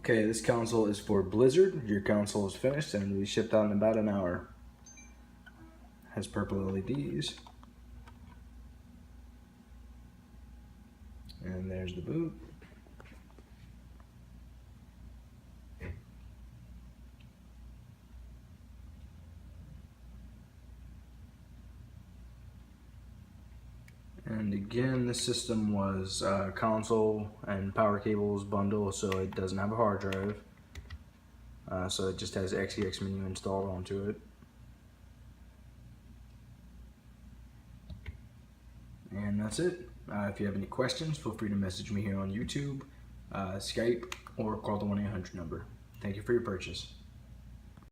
Okay, this console is for Blizzard. Your console is finished and will be shipped out in about an hour. Has purple LEDs. And there's the boot. And again, this system was console and power cables bundle, so it doesn't have a hard drive. So it just has RGH menu installed onto it. And that's it. If you have any questions, feel free to message me here on YouTube, Skype, or call the 1-800 number. Thank you for your purchase.